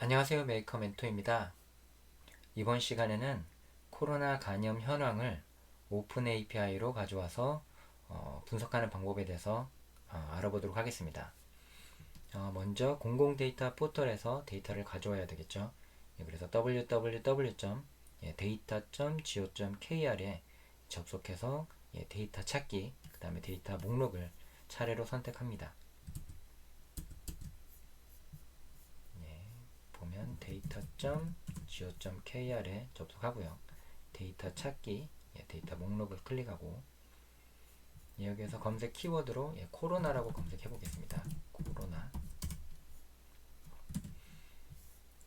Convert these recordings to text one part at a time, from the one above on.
안녕하세요. 메이커 멘토입니다. 이번 시간에는 코로나 감염 현황을 오픈 API로 가져와서 분석하는 방법에 대해서 알아보도록 하겠습니다. 먼저 공공 데이터 포털에서 데이터를 가져와야 되겠죠. 그래서 www.data.go.kr에 접속해서 데이터 찾기, 그 다음에 데이터 목록을 차례로 선택합니다. 보면 data.go.kr에 접속하고요. 데이터 찾기, 데이터 목록을 클릭하고 여기에서 검색 키워드로 코로나라고 검색해 보겠습니다. 코로나.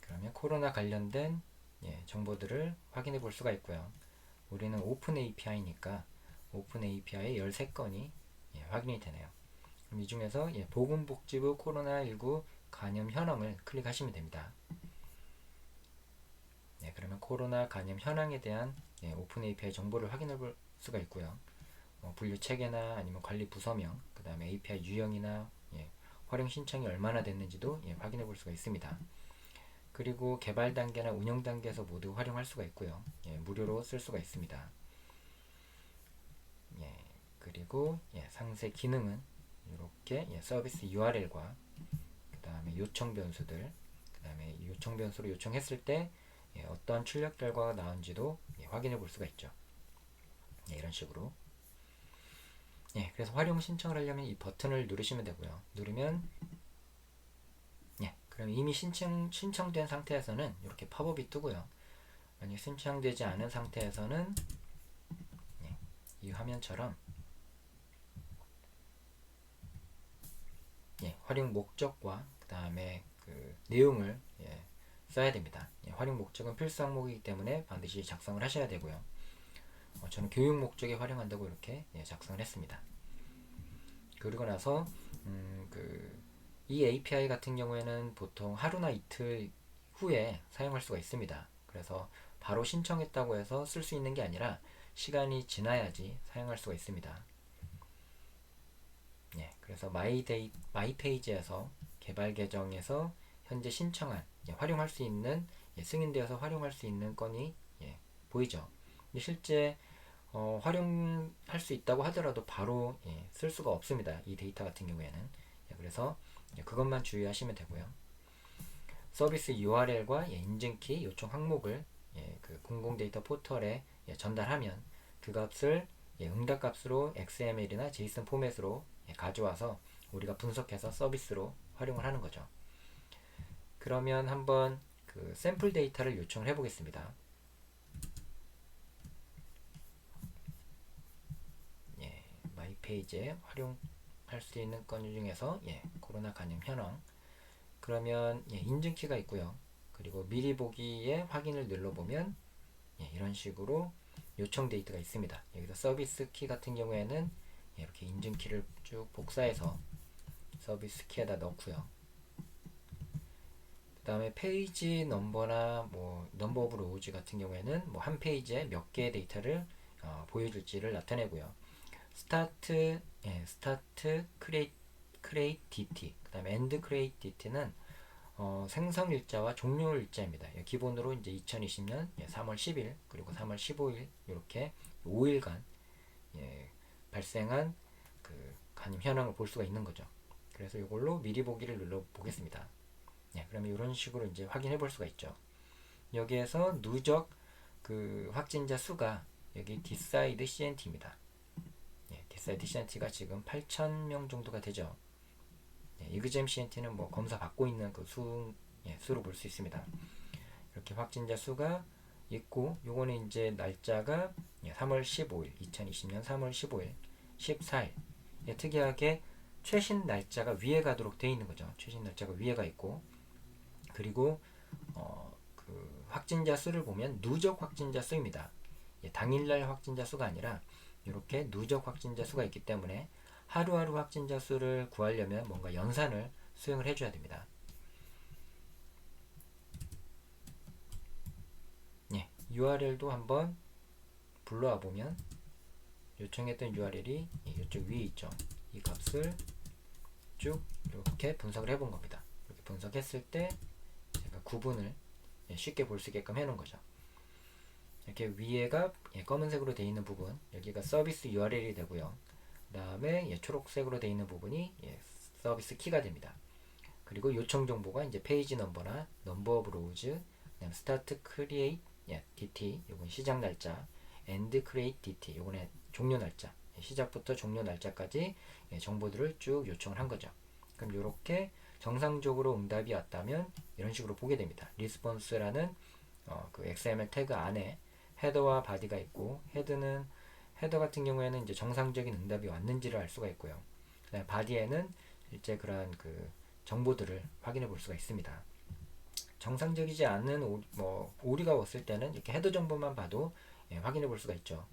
그러면 코로나 관련된 정보들을 확인해 볼 수가 있고요. 우리는 오픈 API니까 오픈 API 13건이 확인이 되네요. 그럼 이 중에서 보건복지부 코로나19 감염 현황을 클릭하시면 됩니다. 그러면 코로나 감염 현황에 대한 오픈 API 정보를 확인해 볼 수가 있고요. 분류 체계나 아니면 관리 부서명, 그 다음에 API 유형이나 활용 신청이 얼마나 됐는지도 확인해 볼 수가 있습니다. 그리고 개발 단계나 운영 단계에서 모두 활용할 수가 있고요. 무료로 쓸 수가 있습니다. 그리고 상세 기능은 이렇게 서비스 URL과 그 다음에 요청 변수들, 그 다음에 요청 변수로 요청했을 때 어떤 출력 결과가 나온지도 확인해 볼 수가 있죠. 이런 식으로. 그래서 활용 신청을 하려면 이 버튼을 누르시면 되고요. 누르면 그럼 이미 신청된 상태에서는 이렇게 팝업이 뜨고요. 만약 신청되지 않은 상태에서는 이 화면처럼 활용 목적과 그 다음에 그 내용을 써야 됩니다. 활용 목적은 필수 항목이기 때문에 반드시 작성을 하셔야 되고요. 저는 교육 목적에 활용한다고 이렇게 작성을 했습니다. 그리고 나서 이 API 같은 경우에는 보통 하루나 이틀 후에 사용할 수가 있습니다. 그래서 바로 신청했다고 해서 쓸 수 있는 게 아니라 시간이 지나야지 사용할 수가 있습니다. 그래서 마이 페이지에서 개발 계정에서 현재 신청한 활용할 수 있는 승인되어서 활용할 수 있는 건이 보이죠. 실제 활용할 수 있다고 하더라도 바로 쓸 수가 없습니다. 이 데이터 같은 경우에는. 그래서 그것만 주의하시면 되고요. 서비스 URL과 인증키 요청 항목을 그 공공 데이터 포털에 전달하면 그 값을 응답 값으로 XML이나 JSON 포맷으로 가져와서 우리가 분석해서 서비스로 활용을 하는 거죠. 그러면 한번 그 샘플 데이터를 요청을 해보겠습니다. 마이 페이지에 활용할 수 있는 건 중에서 코로나 감염 현황. 그러면 인증키가 있고요. 그리고 미리 보기에 확인을 눌러보면 이런 식으로 요청 데이터가 있습니다. 여기서 서비스 키 같은 경우에는 이렇게 인증키를 쭉 복사해서 서비스 키에다 넣고요. 그 다음에 페이지 넘버나 뭐 넘버 오브 로우즈 같은 경우에는 뭐 한 페이지에 몇 개의 데이터를 보여줄지를 나타내고요. 스타트 크레이트 DT, 그 다음에 엔드 크레이트 DT는 생성 일자와 종료 일자입니다. 기본으로 이제 2020년 3월 10일 그리고 3월 15일 이렇게 5일간 발생한 그 간임 현황을 볼 수가 있는 거죠. 그래서 이걸로 미리 보기를 눌러 보겠습니다. 그러면 이런 식으로 이제 확인해 볼 수가 있죠. 여기에서 누적 그 확진자 수가 여기 디사이드 CNT입니다. 디사이드 CNT가 지금 8,000명 정도가 되죠. 이그잼 CNT는 뭐 검사 받고 있는 그 수로 볼 수 있습니다. 이렇게 확진자 수가 있고, 요거는 이제 날짜가 3월 15일, 2020년 3월 15일, 14일. 특이하게 최신 날짜가 위에 가도록 되어 있는 거죠. 최신 날짜가 위에가 있고, 그리고 그 확진자 수를 보면 누적 확진자 수입니다. 당일날 확진자 수가 아니라 이렇게 누적 확진자 수가 있기 때문에 하루하루 확진자 수를 구하려면 뭔가 연산을 수행을 해줘야 됩니다. URL도 한번 불러와 보면 요청했던 URL이 이쪽 위에 있죠. 이 값을 쭉 이렇게 분석을 해본 겁니다. 이렇게 분석했을 때 제가 구분을 쉽게 볼 수 있게끔 해놓은 거죠. 이렇게 위에가 검은색으로 되어 있는 부분, 여기가 서비스 URL이 되고요. 그 다음에 초록색으로 되어 있는 부분이 서비스 키가 됩니다. 그리고 요청 정보가 이제 페이지 넘버나 넘버 오브 로우즈, 그다음 스타트 크리에이트 DT, 요건 시작 날짜, 엔드 크리에이트 DT, 요거는 종료 날짜, 시작부터 종료 날짜까지 정보들을 쭉 요청을 한 거죠. 그럼 이렇게 정상적으로 응답이 왔다면 이런 식으로 보게 됩니다. 리스폰스라는 그 XML 태그 안에 헤더와 바디가 있고, 헤더 같은 경우에는 이제 정상적인 응답이 왔는지를 알 수가 있고요. 그다음에 바디에는 실제 그러한 그 정보들을 확인해 볼 수가 있습니다. 정상적이지 않은 오류가 왔을 때는 이렇게 헤더 정보만 봐도 확인해 볼 수가 있죠.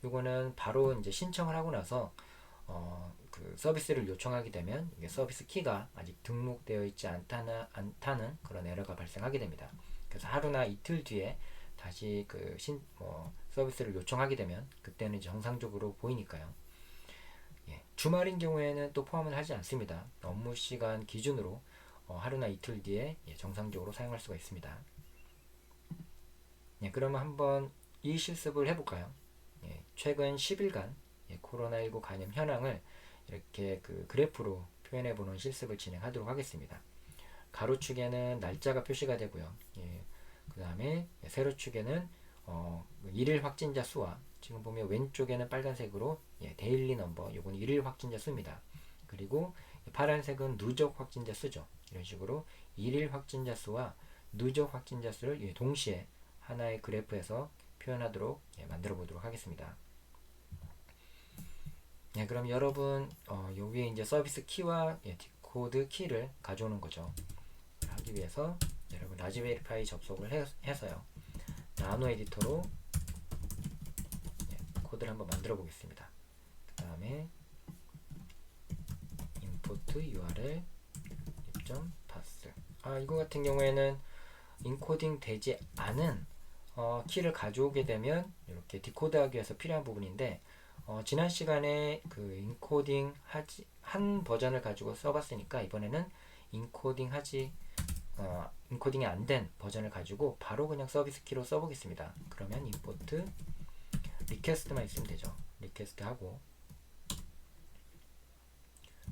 이거는 바로 이제 신청을 하고 나서 그 서비스를 요청하게 되면 이게 서비스 키가 아직 등록되어 있지 않다는 그런 에러가 발생하게 됩니다. 그래서 하루나 이틀 뒤에 다시 그 서비스를 요청하게 되면 그때는 이제 정상적으로 보이니까요. 주말인 경우에는 또 포함을 하지 않습니다. 업무 시간 기준으로 하루나 이틀 뒤에 정상적으로 사용할 수가 있습니다. 그러면 한번 이 실습을 해볼까요? 최근 10일간 코로나19 감염 현황을 이렇게 그 그래프로 표현해 보는 실습을 진행하도록 하겠습니다. 가로축에는 날짜가 표시가 되고요. 그 다음에 세로축에는 일일 확진자 수와, 지금 보면 왼쪽에는 빨간색으로 데일리 넘버, 요건 일일 확진자 수입니다. 그리고 파란색은 누적 확진자 수죠. 이런 식으로 일일 확진자 수와 누적 확진자 수를 동시에 하나의 그래프에서 표현하도록 만들어 보도록 하겠습니다. 그럼 여러분 요 위에 이제 서비스 키와 디코드 키를 가져오는 거죠. 하기 위해서 여러분 라즈베리파이 접속을 해서요. 나노 에디터로 코드를 한번 만들어 보겠습니다. 그 다음에 import URL pass. 이거 같은 경우에는 인코딩 되지 않은 키를 가져오게 되면 이렇게 디코드하기 위해서 필요한 부분인데, 지난 시간에 그 인코딩 한 버전을 가지고 써봤으니까 이번에는 인코딩이 안 된 버전을 가지고 바로 그냥 서비스 키로 써보겠습니다. 그러면 import request만 있으면 되죠. request 하고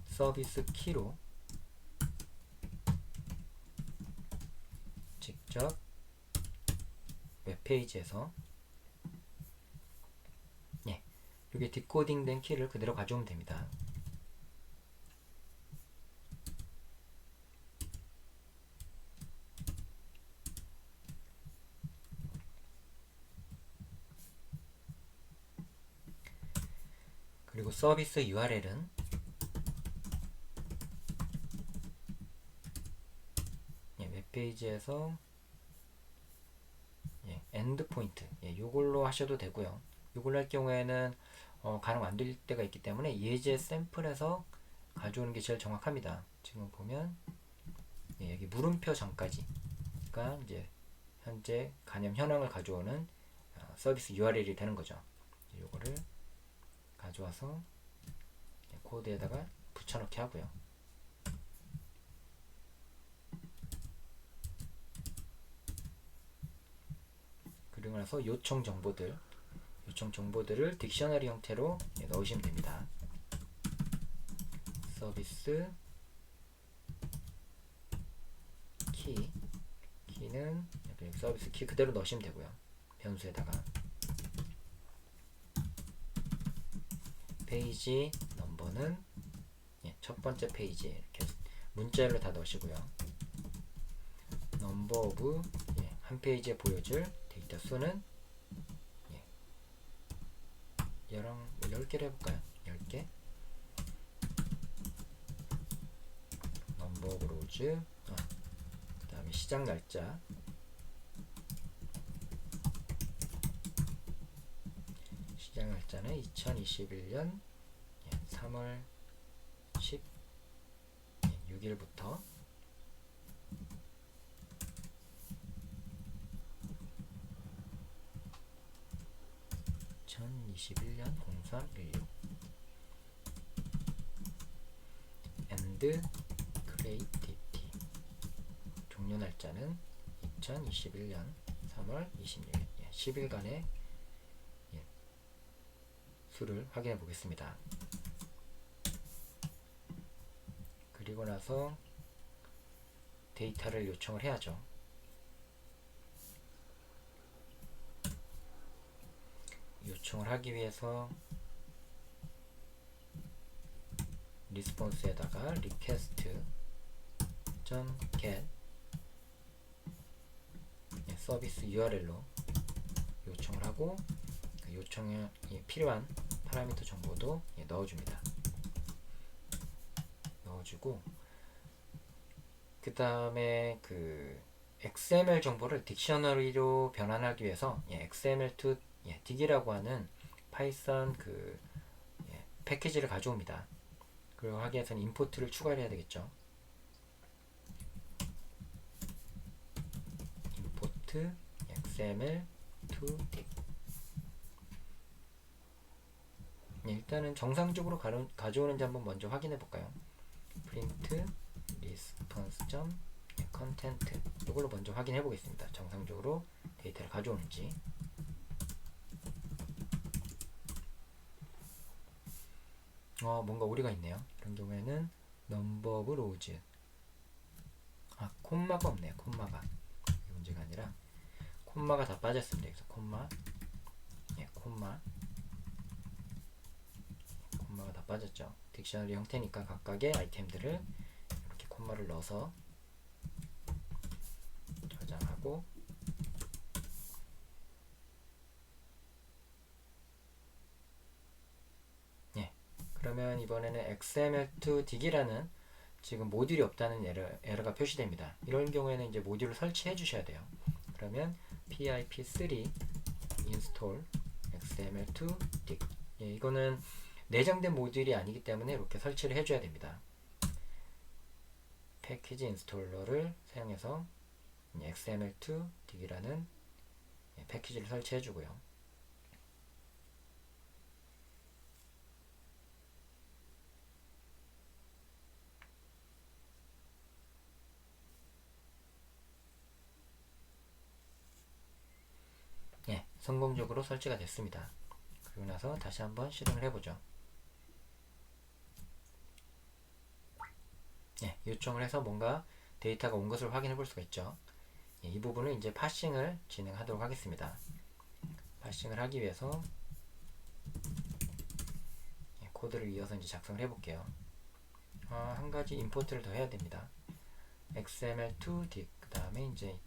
서비스 키로 직접 웹페이지에서 이게 디코딩 된 키를 그대로 가져오면 됩니다. 그리고 서비스 URL은 웹페이지에서 엔드포인트 이걸로 하셔도 되고요. 이걸로 할 경우에는 가능 안 될 때가 있기 때문에 예제 샘플에서 가져오는 게 제일 정확합니다. 지금 보면 여기 물음표 전까지가 이제 현재 감염 현황을 가져오는 서비스 URL이 되는 거죠. 이거를 가져와서 코드에다가 붙여넣기 하고요. 그리고 나서 요청 정보들을 딕셔너리 형태로 넣으시면 됩니다. 서비스 키는 서비스 키 그대로 넣으시면 되고요. 변수에다가 페이지 넘버는 첫 번째 페이지 이렇게 문자열로 다 넣으시고요. 넘버 오브 한 페이지에 보여줄 데이터 수는 10개를 해볼까요? 10개. 넘버 오브 로우즈, 그 다음에 시작 날짜, 시작 날짜는 2021년 3월 16일부터 2021년 0316 and create dt 종료 날짜는 2021년 3월 26일 10일간의 수를 확인해 보겠습니다. 그리고 나서 데이터를 요청을 해야죠. 요청을 하기 위해서 리스폰스에다가 request.get 서비스 URL로 요청을 하고 그 요청에 필요한 파라미터 정보도 넣어줍니다. 넣어주고 그 다음에 그 XML 정보를 딕셔너리로 변환하기 위해서 XML2 dig이라고 하는 파이썬 그 패키지를 가져옵니다. 그리고 하기 위해서는 임포트를 추가해야 되겠죠. import XML2 dig. 일단은 정상적으로 가져오는지 한번 먼저 확인해 볼까요? print response.content 이걸로 먼저 확인해 보겠습니다. 정상적으로 데이터를 가져오는지. 뭔가 오류가 있네요. 이런 경우에는 number of rows 콤마가 없네요. 콤마가 이게 문제가 아니라 콤마가 다 빠졌습니다. 그래서 콤마가 다 빠졌죠. 딕셔너리 형태니까 각각의 아이템들을 이렇게 콤마를 넣어서 저장하고 그러면 이번에는 XML2 dig이라는 지금 모듈이 없다는 에러가 표시됩니다. 이런 경우에는 이제 모듈을 설치해 주셔야 돼요. 그러면 pip3 install XML2 dig 이거는 내장된 모듈이 아니기 때문에 이렇게 설치를 해줘야 됩니다. 패키지 인스톨러를 사용해서 XML2 dig이라는 패키지를 설치해 주고요. 성공적으로 설치가 됐습니다. 그리고 나서 다시 한번 실행을 해보죠. 요청을 해서 뭔가 데이터가 온 것을 확인해 볼 수가 있죠. 이 부분을 이제 파싱을 진행하도록 하겠습니다. 파싱을 하기 위해서 코드를 이어서 이제 작성을 해볼게요. 한 가지 임포트를 더 해야 됩니다. XML2 dig 그 다음에 이제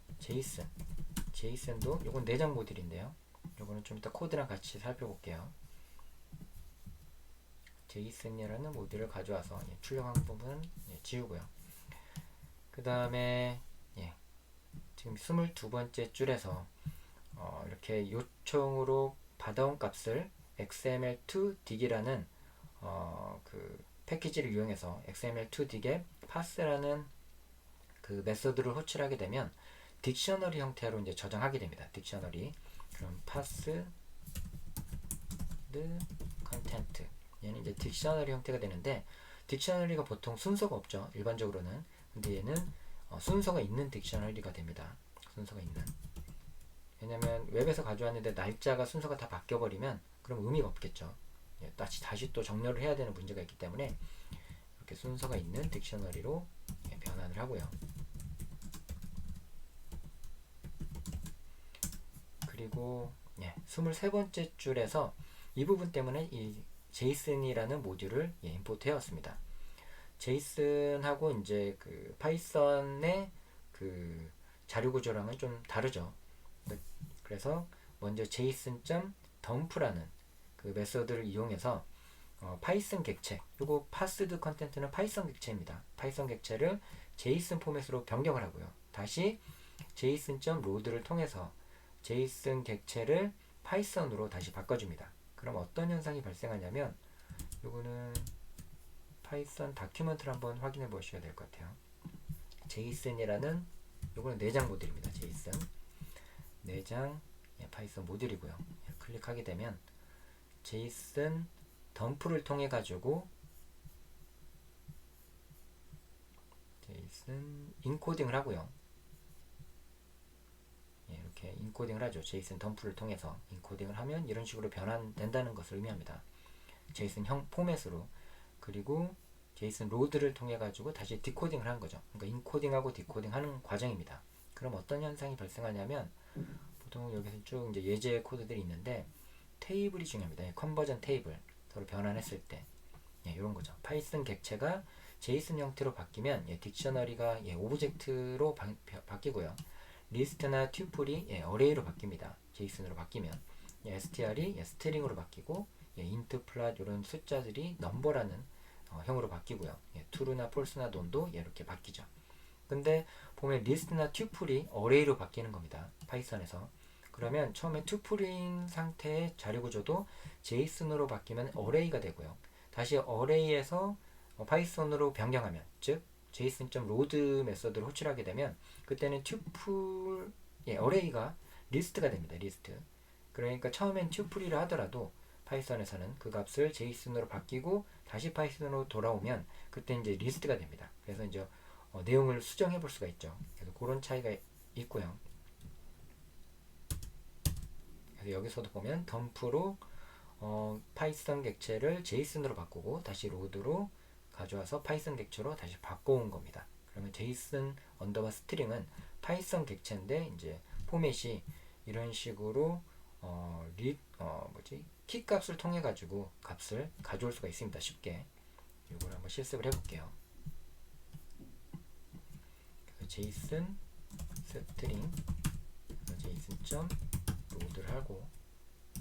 JSON도 요건 내장 모듈인데요. 요거는 좀 이따 코드랑 같이 살펴볼게요. JSON이라는 모듈을 가져와서 출력한 부분은 지우고요. 그 다음에 지금 22번째 줄에서 이렇게 요청으로 받아온 값을 XML2 dig이라는 그 패키지를 이용해서 XML2 dig에 pass라는 그 메서드를 호출하게 되면 딕셔너리 형태로 이제 저장하게 됩니다. 딕셔너리. 그럼 pass the content 얘는 이제 딕셔너리 형태가 되는데 딕셔너리가 보통 순서가 없죠. 일반적으로는. 근데 얘는 순서가 있는 딕셔너리가 됩니다. 순서가 있는. 왜냐면 웹에서 가져왔는데 날짜가 순서가 다 바뀌어버리면 그럼 의미가 없겠죠. 다시 또 정렬을 해야 되는 문제가 있기 때문에 이렇게 순서가 있는 딕셔너리로 변환을 하고요. 그리고 23번째 줄에서 이 부분 때문에 이 JSON이라는 모듈을 임포트 해왔습니다. JSON하고 이제 그 파이썬의 그 자료 구조랑은 좀 다르죠. 그래서 먼저 JSON.dump라는 그 메서드를 이용해서 파이썬 객체, 요거 passed content는 파이썬 객체입니다. 파이썬 객체를 JSON 포맷으로 변경을 하고요. 다시 JSON.load를 통해서 JSON 객체를 파이썬으로 다시 바꿔줍니다. 그럼 어떤 현상이 발생하냐면 요거는 파이썬 다큐멘트를 한번 확인해 보셔야 될 것 같아요. JSON이라는 요거는 내장 모듈입니다. JSON 내장 파이썬 모듈이고요. 클릭하게 되면 JSON 덤프를 통해 가지고 JSON 인코딩을 하고요. 이렇게 인코딩을 하죠. 제이슨 덤프를 통해서 인코딩을 하면 이런 식으로 변환된다는 것을 의미합니다. 제이슨 형 포맷으로. 그리고 제이슨 로드를 통해 가지고 다시 디코딩을 하는 거죠. 그러니까 인코딩하고 디코딩하는 과정입니다. 그럼 어떤 현상이 발생하냐면 보통 여기서 쭉 이제 예제 코드들이 있는데 테이블이 중요합니다. 컨버전 테이블 서로 변환했을 때 이런 거죠. 파이썬 객체가 제이슨 형태로 바뀌면 딕셔너리가 오브젝트로 바뀌고요. 리스트나 튜플이 어레이로 바뀝니다. 제이슨으로 바뀌면 str이 스트링으로 바뀌고 인트 플랫 이런 숫자들이 넘버라는 형으로 바뀌고요. true나 false나 none도 이렇게 바뀌죠. 근데 보면 리스트나 튜플이 어레이로 바뀌는 겁니다. 파이썬에서. 그러면 처음에 튜플인 상태의 자료 구조도 제이슨으로 바뀌면 어레이가 되고요. 다시 어레이에서 파이썬으로 변경하면, 즉 json.load 메서드를 호출하게 되면 그때는 튜플 어레이가 리스트가 됩니다. 리스트. 그러니까 처음엔 튜플이라 하더라도 파이썬에서는 그 값을 제이슨으로 바뀌고 다시 파이썬으로 돌아오면 그때 이제 리스트가 됩니다. 그래서 이제 내용을 수정해 볼 수가 있죠. 그래서 그런 차이가 있고요. 그래서 여기서도 보면 덤프로 파이썬 객체를 제이슨으로 바꾸고 다시 로드로 가져와서 파이썬 객체로 다시 바꿔온 겁니다. 그러면 제이슨 언더바 스트링은 파이썬 객체인데 이제 포맷이 이런 식으로 키 값을 통해 가지고 값을 가져올 수가 있습니다. 쉽게. 이걸 한번 실습을 해볼게요. 제이슨 스트링 제이슨 점 로드를 하고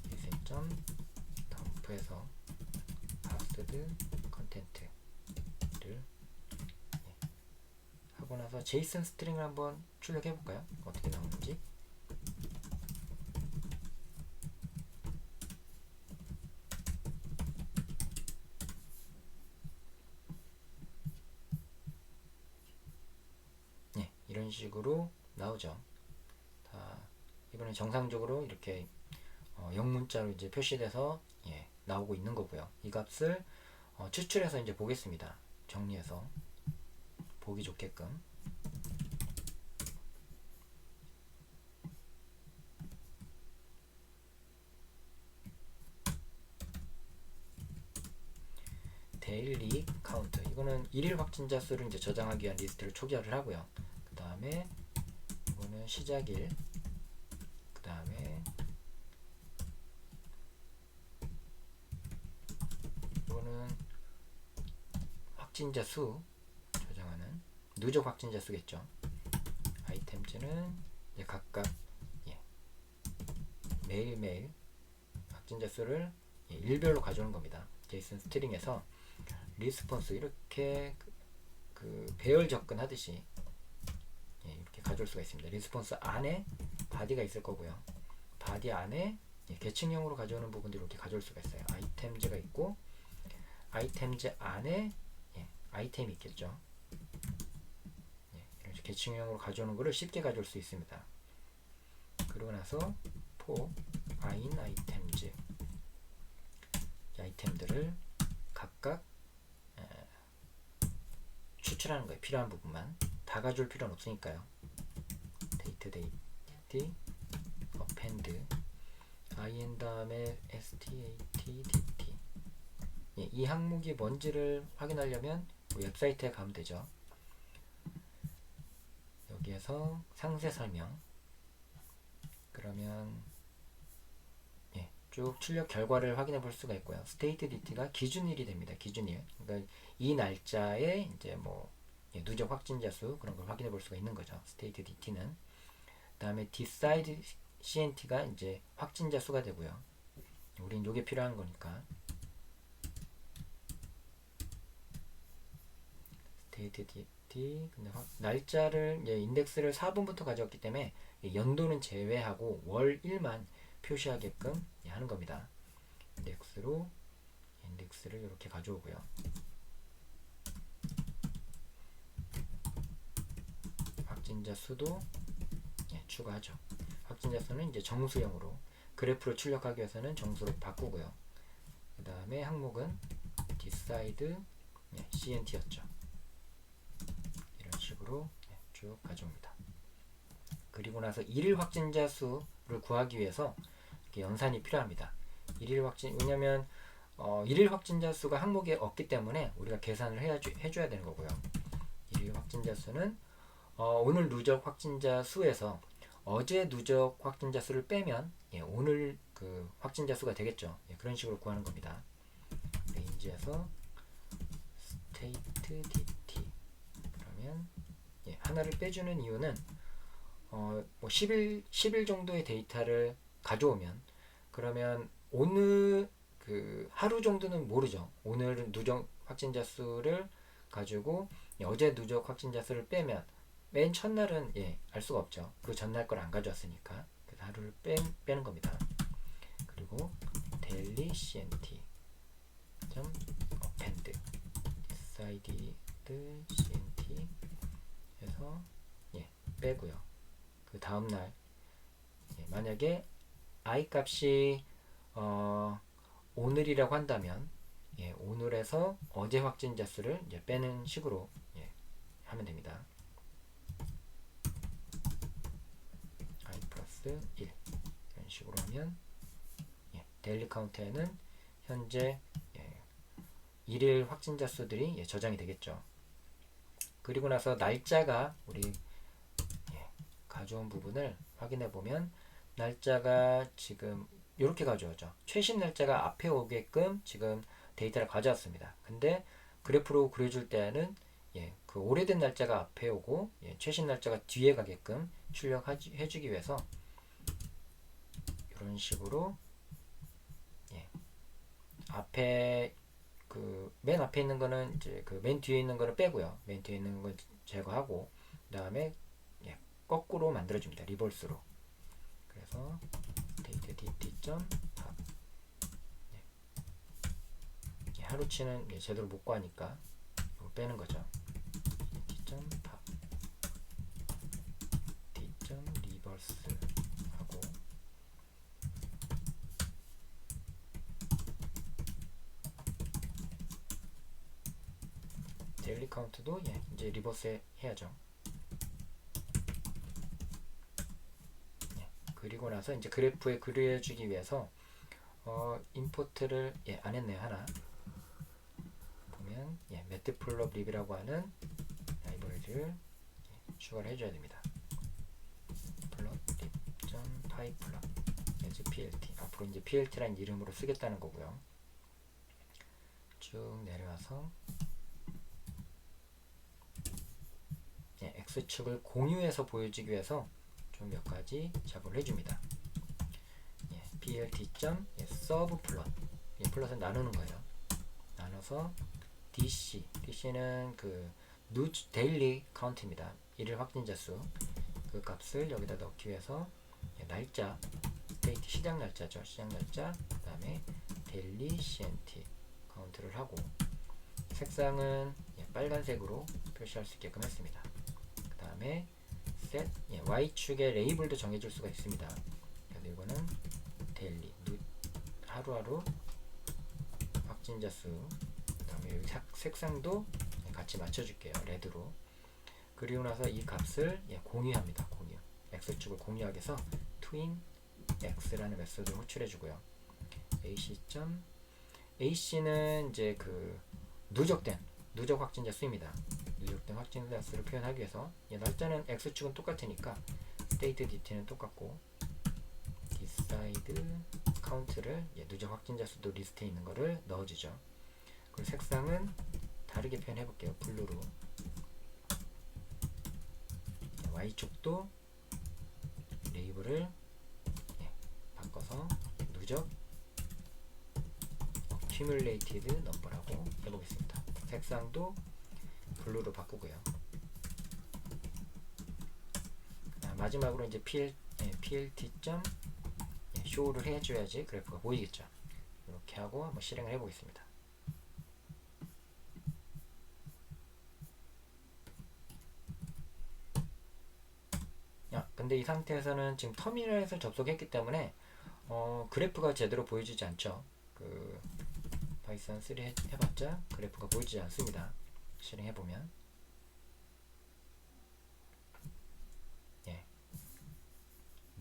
제이슨 점 덤프에서 파스드 컨텐트를 하고 나서 제이슨 스트링을 한번 출력해 볼까요? 어떻게 나오는지. 이런 식으로 나오죠. 이번엔 정상적으로 이렇게 영문자로 이제 표시돼서 나오고 있는 거고요. 이 값을 추출해서 이제 보겠습니다. 정리해서 보기 좋게끔. 데일리 카운트, 이거는 일일 확진자 수를 이제 저장하기 위한 리스트를 초기화를 하고요. 그 다음에 이거는 시작일, 그 다음에 이거는 확진자 수 저장하는 누적 확진자 수겠죠. 아이템즈는 이제 각각 매일매일 확진자 수를 일별로 가져오는 겁니다. 제이슨 스트링에서 리스폰스 이렇게 그 배열 접근하듯이 이렇게 가져올 수가 있습니다. 리스폰스 안에 바디가 있을 거고요. 바디 안에 계층형으로 가져오는 부분들을 이렇게 가져올 수가 있어요. 아이템즈가 있고 아이템즈 안에 아이템이 있겠죠. 이렇게 계층형으로 가져오는 것을 쉽게 가져올 수 있습니다. 그러고 나서 for in 아이템즈, 아이템들을 각각 추출하는 거예요. 필요한 부분만. 다 가져올 필요는 없으니까요. date append in 다음에 stat dt. 이 항목이 뭔지를 확인하려면 웹사이트에 가면 되죠. 여기에서 상세 설명, 그러면 쭉 출력 결과를 확인해 볼 수가 있고요. state dt가 기준일이 됩니다. 기준일. 그러니까 이 날짜에 이제 뭐 누적 확진자 수 그런 걸 확인해 볼 수가 있는 거죠. state dt는. 그다음에 decide cnt가 이제 확진자 수가 되고요. 우린 요게 필요한 거니까. state dt. 근데 날짜를 인덱스를 4분부터 가져왔기 때문에 연도는 제외하고 월일만 표시하게끔 하는 겁니다. 인덱스를 이렇게 가져오고요. 확진자 수도 추가하죠. 확진자 수는 이제 정수형으로, 그래프를 출력하기 위해서는 정수로 바꾸고요. 그 다음에 항목은 decide cnt였죠. 이런 식으로 쭉 가져옵니다. 그리고 나서 일일 확진자 수를 구하기 위해서 이렇게 연산이 필요합니다. 왜냐면 일일 확진자 수가 항목에 없기 때문에 우리가 계산을 해줘야 되는 거고요. 일일 확진자 수는 오늘 누적 확진자 수에서 어제 누적 확진자 수를 빼면 오늘 그 확진자 수가 되겠죠. 그런 식으로 구하는 겁니다. 레인지에서 state dt 그러면 하나를 빼주는 이유는 뭐 10일 정도의 데이터를 가져오면 그러면 오늘 그 하루 정도는 모르죠. 오늘 누적 확진자 수를 가지고 어제 누적 확진자 수를 빼면 맨 첫날은 알 수가 없죠. 그 전날 걸 안 가져왔으니까. 그래서 하루를 빼는 겁니다. 그리고 daily cnt append decided cnt 해서 빼고요. 그 다음날 만약에 i 값이 오늘이라고 한다면 오늘에서 어제 확진자 수를 빼는 식으로 하면 됩니다. i 플러스 1 이런 식으로 하면 데일리 카운트에는 현재 일일 확진자 수들이 저장이 되겠죠. 그리고 나서 날짜가 우리 가져온 부분을 확인해 보면 날짜가 지금 이렇게 가져오죠. 최신 날짜가 앞에 오게끔 지금 데이터를 가져왔습니다. 근데 그래프로 그려줄 때는 그 오래된 날짜가 앞에 오고 최신 날짜가 뒤에 가게끔 출력해 주기 위해서 이런 식으로 앞에 그 맨 앞에 있는 거는 이제 그 맨 뒤에 있는 거를 빼고요. 맨 뒤에 있는 걸 제거하고 그다음에 거꾸로 만들어 줍니다. 리버스로. 그래서 데이터 dt.tab 하루치는 제대로 못 구하니까 이거 빼는 거죠. dt.tab d.reverse 하고 데일리 카운트도 이제 리버스 해야죠. 그리고 나서 이제 그래프에 그려주기 위해서 임포트를 안 했네요. 하나 보면 matplotlib이라고 하는 라이브러리를 추가를 해줘야 됩니다. plotlib.pyplot plt 앞으로 이제 plt라는 이름으로 쓰겠다는 거고요. 쭉 내려와서 x축을 공유해서 보여주기 위해서 좀 몇 가지 작업을 해줍니다. plt.subplot 플롯은 나누는 거예요. 나눠서 dc는 그 daily count입니다. 일일 확진자 수. 그 값을 여기다 넣기 위해서 날짜, state 시작 날짜죠. 시작 날짜. 그다음에 daily cnt 카운트를 하고 색상은 빨간색으로 표시할 수 있게끔 했습니다. 그다음에 set y축의 레이블도 정해줄 수가 있습니다. 그래서 이거는 daily 하루하루 확진자 수. 그다음에 여기 색상도 같이 맞춰줄게요. 레드로. 그리고 나서 이 값을 공유합니다. 공유. x축을 공유하기 위해서 twin x라는 메소드를 호출해주고요. ac는 이제 그 누적 확진자 수입니다. 누적된 확진자 수를 표현하기 위해서 날짜는 x축은 똑같으니까 state dt는 똑같고 decide count를 누적 확진자 수도 리스트에 있는 거를 넣어주죠. 그리고 색상은 다르게 표현해 볼게요. 블루로. y축도 레이블을 바꿔서 누적 accumulated number라고 해보겠습니다. 색상도 블루로 바꾸고요. 마지막으로 이제 plt. show를 해줘야지 그래프가 보이겠죠. 이렇게 하고 한번 실행을 해보겠습니다. 근데 이 상태에서는 지금 터미널에서 접속했기 때문에 그래프가 제대로 보여지지 않죠. 그 파이썬 3 해봤자 그래프가 보이지 않습니다. 실행해보면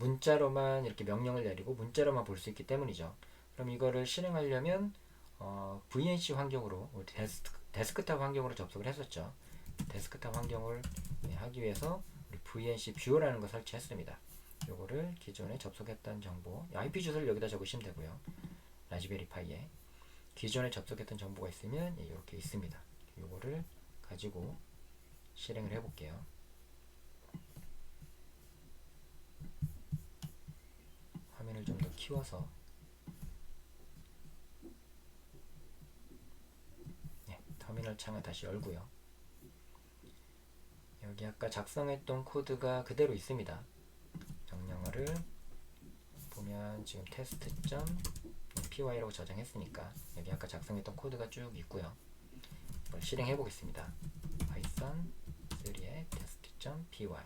문자로만 이렇게 명령을 내리고 문자로만 볼 수 있기 때문이죠. 그럼 이거를 실행하려면 VNC 환경으로 우리 데스크탑 환경으로 접속을 했었죠. 데스크탑 환경을 하기 위해서 우리 VNC 뷰어라는 걸 설치했습니다. 요거를 기존에 접속했던 정보, IP 주소를 여기다 적으시면 되고요. 라즈베리 파이에 기존에 접속했던 정보가 있으면 이렇게 있습니다. 요거를 가지고 실행을 해볼게요. 화면을 좀 더 키워서 터미널 창을 다시 열고요. 여기 아까 작성했던 코드가 그대로 있습니다. 명령어를 보면 지금 test.py라고 저장했으니까 여기 아까 작성했던 코드가 쭉 있고요. 이걸 실행해 보겠습니다. python 3의 test.py.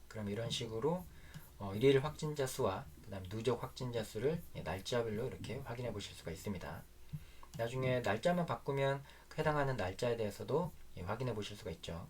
그럼 이런 식으로 일일 확진자 수와 그 다음 누적 확진자 수를 날짜별로 이렇게 확인해 보실 수가 있습니다. 나중에 날짜만 바꾸면 해당하는 날짜에 대해서도 확인해 보실 수가 있죠.